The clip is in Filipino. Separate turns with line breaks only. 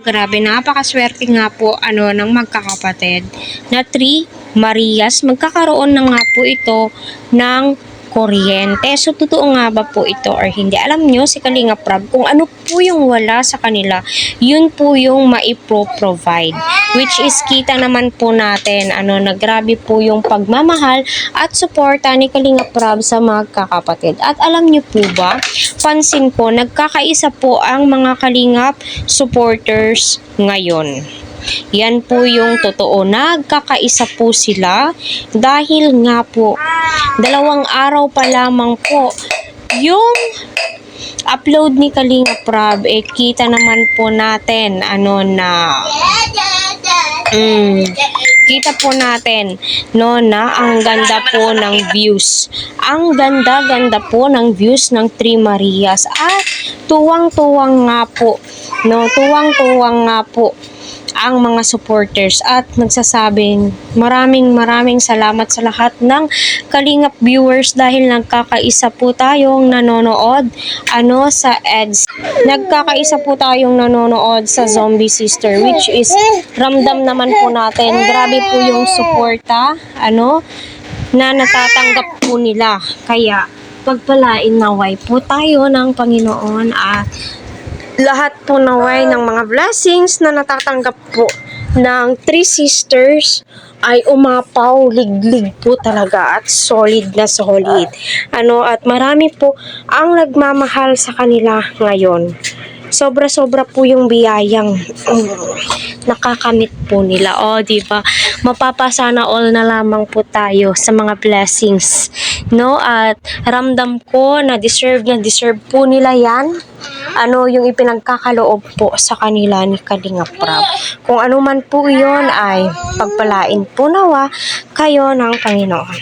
Grabe, napakaswerte nga po ng magkakapatid na 3 Marias. Magkakaroon na nga po ito ng kuryente. So, totoo nga ba po ito or hindi? Alam nyo, si Kalingap Rab, kung ano po yung wala sa kanila, yun po yung maipro-provide. Which is, kita naman po natin, na grabe po yung pagmamahal at suporta ni Kalingap Rab sa magkakapatid. At alam nyo po ba, pansin ko, nagkakaisa po ang mga Kalingap supporters ngayon. Yan po yung totoo. Nagkakaisa po sila dahil nga po 2 araw pa lamang po yung upload ni Kalingap Rab, kita naman po natin kita po natin na ang ganda po ng views. Ang ganda-ganda po ng views ng 3 Marias at tuwang-tuwang nga po, tuwang-tuwang nga po ang mga supporters at nagsasabing maraming salamat sa lahat ng Kalingap viewers dahil nagkakaisa po tayong nanonood sa EDS. Nagkakaisa po tayong nanonood sa Zombie Sister, which is ramdam naman po natin. Grabe po yung suporta na natatanggap po nila. Kaya pagpalain naway po tayo ng Panginoon at lahat po naway ng mga blessings na natatanggap po ng 3 sisters ay umapaw, liglig po talaga at solid na solid. At marami po ang nagmamahal sa kanila ngayon. Sobra-sobra po yung biyayang nakakamit po nila. Di ba? Mapapasana all na lamang po tayo sa mga blessings. At ramdam ko na deserve po nila yan. Yung ipinagkakaloob po sa kanila ni Kalingap Rab. Kung ano man po yun ay pagpalain po nawa kayo ng Panginoon.